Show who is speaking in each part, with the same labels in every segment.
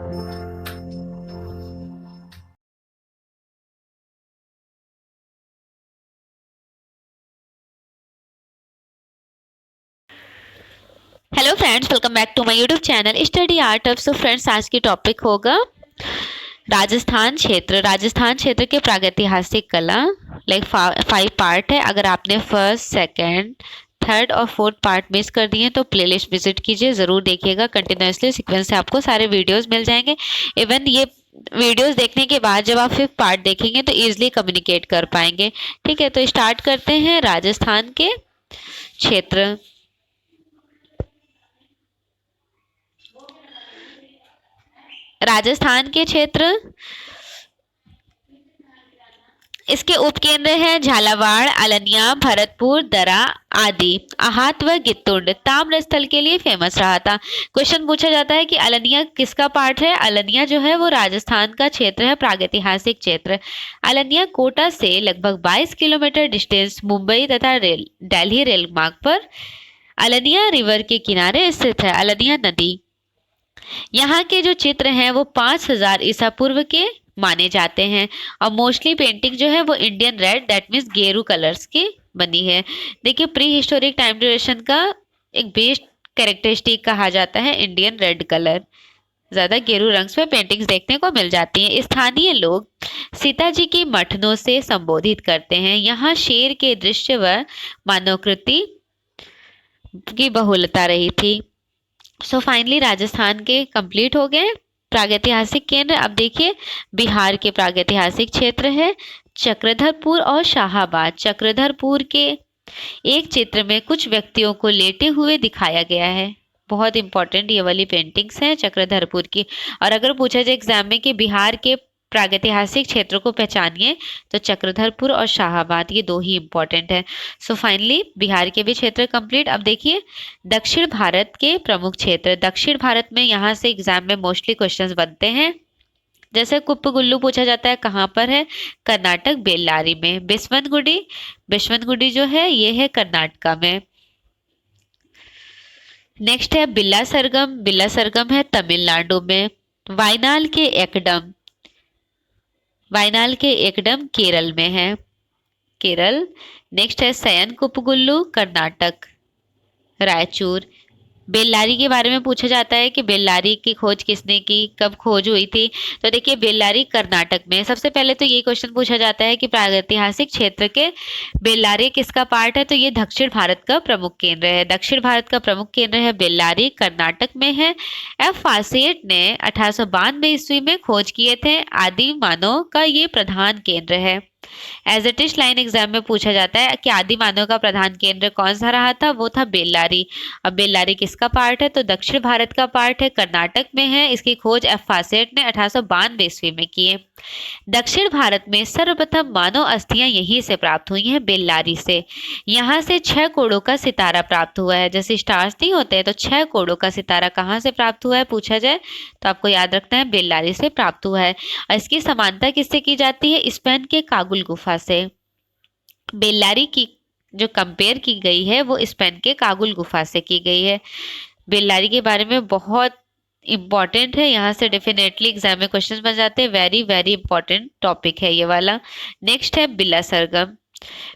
Speaker 1: Hello friends, welcome back to my YouTube channel study art of. So friends, आज की topic होगा राजस्थान क्षेत्र। राजस्थान क्षेत्र के प्रागैतिहासिक कला। लाइक 5 पार्ट है। अगर आपने फर्स्ट, सेकंड, थर्ड और फोर्थ पार्ट मिस कर दिए तो प्लेलिस्ट विजिट कीजिए, जरूर देखिएगा। कंटिन्यूसली सीक्वेंस से आपको सारे वीडियोस मिल जाएंगे। इवन ये वीडियोस देखने के बाद जब आप 5th पार्ट देखेंगे तो इजिली कम्युनिकेट कर पाएंगे। ठीक है, तो स्टार्ट करते हैं। राजस्थान के क्षेत्र। राजस्थान के क्षेत्र, इसके उपकेंद्र हैं झालावाड़, अलनिया, भरतपुर, दरा आदि। आहत व गित्तुंड ताम्रस्थल के लिए फेमस रहा था। क्वेश्चन पूछा जाता है कि अलनिया किसका पार्ट है। अलनिया जो है वो राजस्थान का क्षेत्र है, प्रागैतिहासिक क्षेत्र। अलनिया कोटा से लगभग 22 किलोमीटर डिस्टेंस मुंबई तथा दिल्ली रेल मार्ग पर अलनिया रिवर के किनारे स्थित है। अलनिया नदी। यहाँ के जो चित्र हैं वो 5000 ईसा पूर्व के माने जाते हैं। और मोस्टली पेंटिंग जो है वो इंडियन रेड, दैट मीन्स गेरू कलर्स की बनी है। देखिए, प्री हिस्टोरिक टाइम ड्यूरेशन का एक बेस्ट कैरेक्टरिस्टिक कहा जाता है इंडियन रेड कलर। ज्यादा गेरू रंग में पेंटिंग्स देखने को मिल जाती हैं। स्थानीय लोग सीता जी की मठनों से संबोधित करते हैं। यहाँ शेर के दृश्य व मानवकृति की बहुलता रही थी। सो फाइनली राजस्थान के कंप्लीट हो गए प्रागैतिहासिक केंद्र। अब देखिए, बिहार के प्रागैतिहासिक क्षेत्र है चक्रधरपुर और शाहाबाद। चक्रधरपुर के एक चित्र में कुछ व्यक्तियों को लेटे हुए दिखाया गया है। बहुत इंपॉर्टेंट ये वाली पेंटिंग्स हैं चक्रधरपुर की। और अगर पूछा जाए एग्जाम में कि बिहार के प्रागैतिहासिक क्षेत्र को पहचानिए तो चक्रधरपुर और शाहाबाद ये दो ही इंपॉर्टेंट है। सो फाइनली बिहार के भी क्षेत्र कंप्लीट। अब देखिए, दक्षिण भारत के प्रमुख क्षेत्र। दक्षिण भारत में यहाँ से एग्जाम में मोस्टली क्वेश्चंस बनते हैं। जैसे कुप्पगुल्लू पूछा जाता है, कहाँ पर है। कर्नाटक, बेल्लारी में। बिस्वनगुडी, बिस्वनगुडी जो है ये है कर्नाटका में। नेक्स्ट है बिल्ला सरगम। बिल्ला सरगम है तमिलनाडु में। वायनाल के एकदम, वायनाल के एकदम केरल में है, केरल। नेक्स्ट है सयन कुपगुल्लू, कर्नाटक, रायचूर। बेल्लारी के बारे में पूछा जाता है कि बेल्लारी की खोज किसने की, कब खोज हुई थी। तो देखिए, बेल्लारी कर्नाटक में। सबसे पहले तो ये क्वेश्चन पूछा जाता है कि प्रागैतिहासिक क्षेत्र के बेल्लारी किसका पार्ट है। तो ये दक्षिण भारत का प्रमुख केंद्र है। दक्षिण भारत का प्रमुख केंद्र है बेल्लारी, कर्नाटक में है। एफ फासेट ने 1892 ईस्वी में खोज किए थे। आदि मानव का ये प्रधान केंद्र है। As it is line exam में पूछा जाता है कि आदि मानव का प्रधान केंद्र कौन सा रहा था। वो था बेल्लारी। अब बेल्लारी किसका पार्ट है। तो दक्षिण भारत का पार्ट है, कर्नाटक में है। इसकी खोज एफ फासेट ने 1892 ईस्वी में की है। दक्षिण भारत में सर्वप्रथम मानव अस्थियां यहीं से प्राप्त हुई हैं, बेल्लारी से। यहाँ से 6 कोड़ों का सितारा प्राप्त हुआ है। जैसे स्टार्स नहीं होते हैं तो 6 कोड़ों का सितारा कहाँ से प्राप्त हुआ है पूछा जाए तो आपको याद रखना है बेल्लारी से प्राप्त हुआ है। और इसकी समानता किससे की जाती है। स्पेन के कागुल गुफा से। बेल्लारी की जो कंपेयर की गई है वो स्पेन के कागुल गुफा से की गई है। बेल्लारी के बारे में बहुत इंपॉर्टेंट है, यहाँ से डेफिनेटली एग्जाम में क्वेश्चन बन जाते हैं। वेरी वेरी इंपॉर्टेंट टॉपिक है ये वाला। नेक्स्ट है बिल्ला सरगम।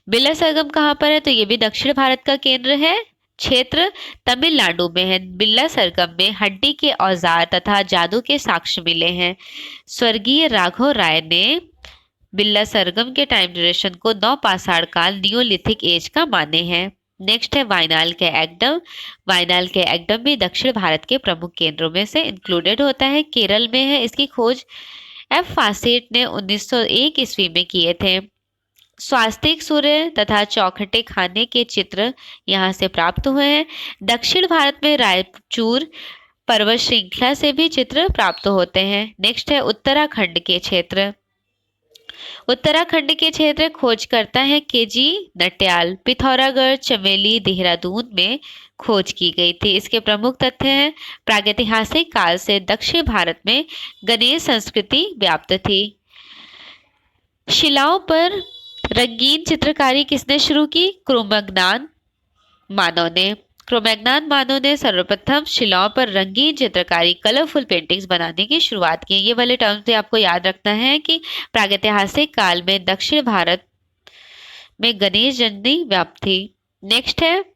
Speaker 1: बिल्ला सरगम कहाँ पर है। तो ये भी दक्षिण भारत का केंद्र है, क्षेत्र तमिलनाडु में है। बिल्ला सरगम में हड्डी के औजार तथा जादू के साक्ष्य मिले हैं। स्वर्गीय राघव राय ने बिल्ला सरगम के टाइम ड्यूरेशन को नवपाषाण काल, नियोलिथिक एज का माने हैं। नेक्स्ट है वायनाल के एकदम। वायनाल के एकदम भी दक्षिण भारत के प्रमुख केंद्रों में से इंक्लूडेड होता है, केरल में है। इसकी खोज एफ फासेट ने 1901 ईस्वी में किए थे। स्वास्तिक सूर्य तथा चौखटे खाने के चित्र यहाँ से प्राप्त हुए हैं। दक्षिण भारत में रायचूर पर्वत श्रृंखला से भी चित्र प्राप्त होते हैं। नेक्स्ट है उत्तराखंड के क्षेत्र। उत्तराखंड के क्षेत्र खोज करता है केजी नटियाल। पिथौरागढ़, चमेली, देहरादून में खोज की गई थी। इसके प्रमुख तथ्य हैं प्रागैतिहासिक काल से दक्षिण भारत में गणेश संस्कृति व्याप्त थी। शिलाओं पर रंगीन चित्रकारी किसने शुरू की। क्रोमगनान मानव ने। क्रोमैग्नान मानव ने सर्वप्रथम शिलाओं पर रंगीन चित्रकारी कलरफुल पेंटिंग्स बनाने की शुरुआत की। ये वाले टर्म्स भी आपको याद रखना है कि प्रागैतिहासिक काल में दक्षिण भारत में गणेश जयंती व्याप्त थी। नेक्स्ट है,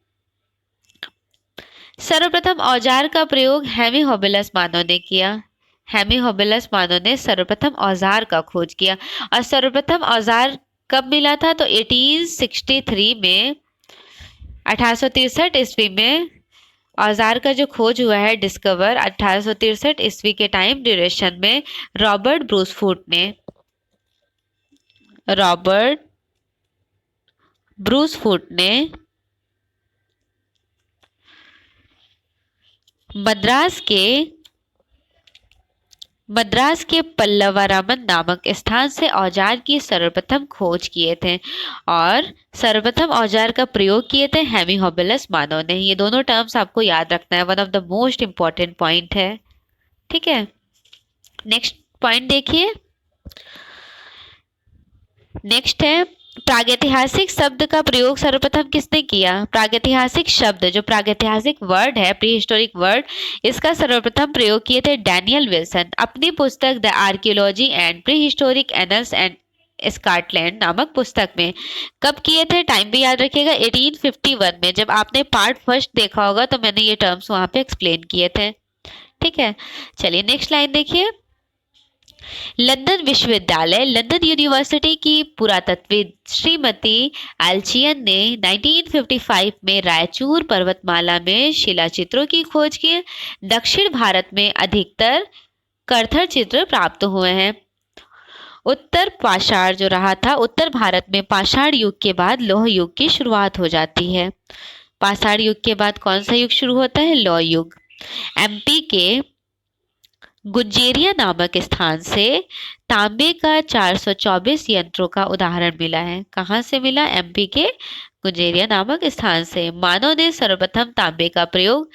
Speaker 1: सर्वप्रथम औजार का प्रयोग हेमीहोबिलस मानव ने किया। हेमीहोबिलस मानव ने सर्वप्रथम औजार का खोज किया। और सर्वप्रथम औजार कब मिला था? तो 1863 में, 1863 ईस्वी में औजार का जो खोज हुआ है, डिस्कवर 1863 ईस्वी के टाइम ड्यूरेशन में रॉबर्ट ब्रूसफूट ने मद्रास के पल्लवारामन नामक स्थान से औजार की सर्वप्रथम खोज किए थे और सर्वप्रथम औजार का प्रयोग किए थे हेमीहोबिलस मानव ने। ये दोनों टर्म्स आपको याद रखना है, one of the most important point है। ठीक है, नेक्स्ट पॉइंट देखिए। नेक्स्ट है, प्रागैतिहासिक शब्द का प्रयोग सर्वप्रथम किसने किया? प्रागैतिहासिक शब्द, जो प्रागैतिहासिक वर्ड है, प्री हिस्टोरिक वर्ड, इसका सर्वप्रथम प्रयोग किए थे डैनियल विल्सन अपनी पुस्तक the archaeology and pre historic annuls and Scotland नामक पुस्तक में। कब किए थे? टाइम भी याद रखिएगा, 1851 में। जब आपने पार्ट फर्स्ट देखा होगा तो मैंने ये टर्म्स वहां पे एक्सप्लेन किए थे। ठीक है, चलिए नेक्स्ट लाइन देखिए। लंदन विश्वविद्यालय, लंदन यूनिवर्सिटी की पुरातत्वविद श्रीमती एल्चियन ने 1955 में रायचूर पर्वतमाला में शिलाचित्रों की खोज की। दक्षिण भारत में अधिकतर करथर चित्र प्राप्त हुए हैं। उत्तर पाषाण जो रहा था, उत्तर भारत में पाषाण युग के बाद लौह युग की शुरुआत हो जाती है। पाषाण युग के बाद कौन सा युग शुरू होता है? लौह युग। एमपी के गुंजेरिया नामक स्थान से तांबे का 424 यंत्रों का उदाहरण मिला है। कहाँ से मिला? एमपी के गुंजेरिया नामक स्थान से। मानव ने सर्वप्रथम तांबे का प्रयोग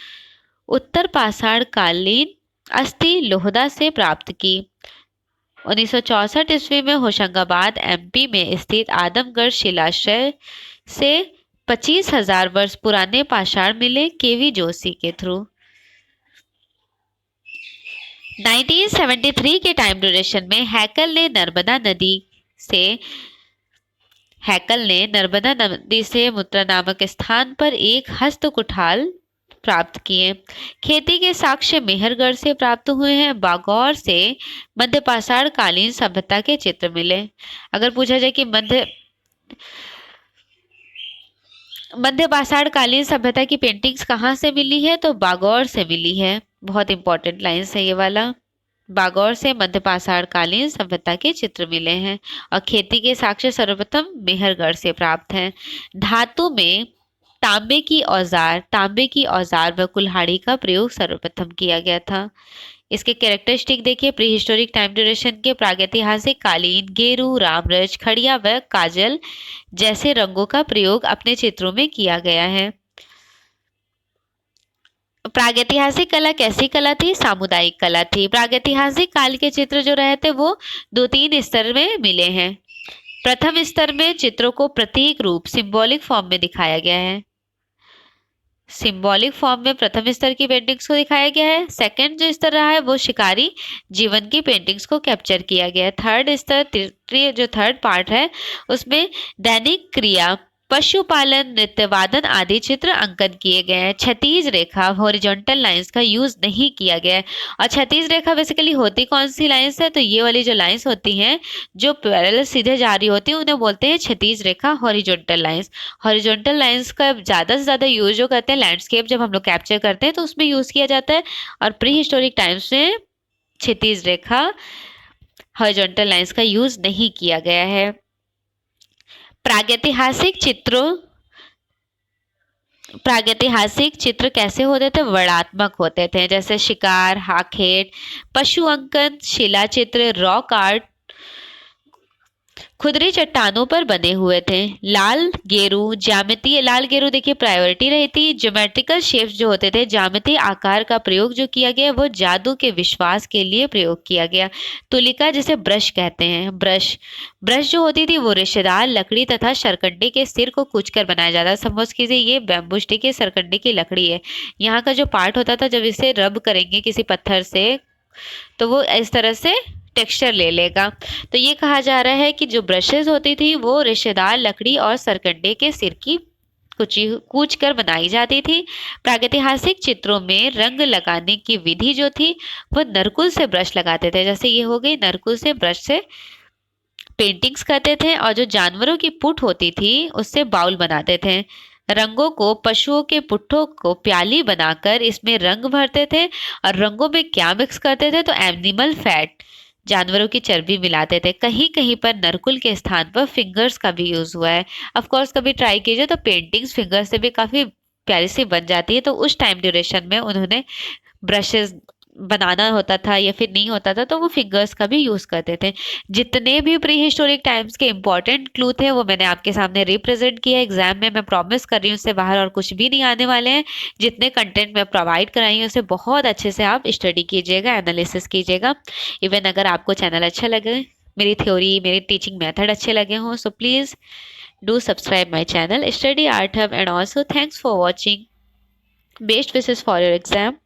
Speaker 1: उत्तर पाषाण कालीन अस्थि लोहदा से प्राप्त की। 1964 ईस्वी में होशंगाबाद एमपी में स्थित आदमगढ़ शिलाश्रय से 25,000 वर्ष पुराने पाषाण मिले केवी जोशी के थ्रू। 1973 के टाइम ड्यूरेशन में हैकल ने नर्मदा नदी से मुत्रा नामक स्थान पर एक हस्तकुठाल प्राप्त किए। खेती के साक्ष्य मेहरगढ़ से प्राप्त हुए हैं। बागौर से मध्य पाषाण कालीन सभ्यता के चित्र मिले। अगर पूछा जाए कि मध्य पाषाण कालीन सभ्यता की पेंटिंग्स कहाँ से मिली है, तो बागौर से मिली है। बहुत इंपॉर्टेंट लाइन्स है ये वाला। बागौर से मध्य पाषाण कालीन सभ्यता के चित्र मिले हैं और खेती के साक्ष्य सर्वप्रथम मेहरगढ़ से प्राप्त हैं। धातु में तांबे की औजार व कुल्हाड़ी का प्रयोग सर्वप्रथम किया गया था। इसके कैरेक्टरिस्टिक देखिए। प्री हिस्टोरिक टाइम ड्यूरेशन के प्रागैतिहासिक कालीन, गेरू, रामरज, खड़िया व काजल जैसे रंगों का प्रयोग अपने चित्रों में किया गया है। प्रागैतिहासिक कला कैसी कला थी? सामुदायिक कला थी। प्रागैतिहासिक काल के चित्र जो रहे थे वो 2-3 स्तर में मिले हैं। प्रथम स्तर में चित्रों को प्रतीक रूप सिंबॉलिक फॉर्म में दिखाया गया है। सिंबॉलिक फॉर्म में प्रथम स्तर की पेंटिंग्स को दिखाया गया है। सेकंड जो स्तर रहा है वो शिकारी जीवन की पेंटिंग्स को कैप्चर किया गया है। थर्ड स्तर, जो थर्ड पार्ट है, उसमें दैनिक क्रिया, पशुपालन, नृत्यवादन आदि चित्र अंकन किए गए हैं। क्षैतिज रेखा, हॉरिजॉन्टल लाइंस का यूज नहीं किया गया है। और क्षैतिज रेखा बेसिकली होती कौन सी लाइंस है? तो ये वाली जो लाइंस होती हैं जो पैरेलल सीधे जा रही होती है उन्हें बोलते हैं क्षैतिज रेखा, हॉरिजॉन्टल लाइंस। हॉरिजॉन्टल लाइंस का ज़्यादा से ज़्यादा यूज जो करते हैं लैंडस्केप जब हम लोग कैप्चर करते हैं तो उसमें यूज किया जाता है। और प्री हिस्टोरिक टाइम्स में क्षैतिज रेखा, हॉरिजॉन्टल लाइंस का यूज नहीं किया गया है। प्रागैतिहासिक चित्र कैसे होते थे? वर्णात्मक होते थे, जैसे शिकार, हाखेट, पशु अंकन, शिला चित्र, रॉक आर्ट, खुदरी चट्टानों पर बने हुए थे। लाल गेरू ज्यामितीय, लाल गेरू देखिए प्रायोरिटी रही थी। ज्योमेट्रिकल शेप्स जो होते थे, ज्यामितीय आकार का प्रयोग जो किया गया वो जादू के विश्वास के लिए प्रयोग किया गया। तुलिका जिसे ब्रश कहते हैं, ब्रश ब्रश जो होती थी वो रेशेदार लकड़ी तथा सरकंडे के सिर को कूचकर बनाया जाता है। सपोज कीजिए ये बैम्बू स्टिक है, सरकंडे की लकड़ी है, यहाँ का जो पार्ट होता था जब इसे रब करेंगे किसी पत्थर से तो वो इस तरह से टेक्सचर ले लेगा। तो ये कहा जा रहा है कि जो ब्रशेज होती थी वो रेशेदार लकड़ी और सरकंडे के सिर की कुची कूच कर बनाई जाती थी। प्रागैतिहासिक चित्रों में रंग लगाने की विधि जो थी वो नरकुल से ब्रश लगाते थे। जैसे ये हो गई, नरकुल से ब्रश से पेंटिंग्स करते थे। और जो जानवरों की पुट होती थी उससे बाउल बनाते थे। रंगों को, पशुओं के पुट्ठों को प्याली बनाकर इसमें रंग भरते थे। और रंगों में क्या मिक्स करते थे, तो एनिमल फैट, जानवरों की चर्बी मिलाते थे। कहीं कहीं पर नरकुल के स्थान पर फिंगर्स का भी यूज हुआ है। ऑफ कोर्स कभी ट्राई कीजिए तो पेंटिंग्स फिंगर से भी काफी प्यारी सी बन जाती है। तो उस टाइम ड्यूरेशन में उन्होंने ब्रशेस बनाना होता था या फिर नहीं होता था तो वो फिंगर्स का भी यूज करते थे। जितने भी प्री हिस्टोरिक टाइम्स के इंपॉर्टेंट क्लू थे वो मैंने आपके सामने रिप्रेजेंट किया। एग्जाम में मैं प्रॉमिस कर रही हूँ उससे बाहर और कुछ भी नहीं आने वाले हैं। जितने कंटेंट मैं प्रोवाइड कराई हूँ उसे बहुत अच्छे से आप स्टडी कीजिएगा, एनालिसिस कीजिएगा। इवन अगर आपको चैनल अच्छा लगे, मेरी थ्योरी, मेरी टीचिंग मेथड अच्छे लगे हों, so please do subscribe my channel study art hub. And also thanks for watching. Best wishes for your exam.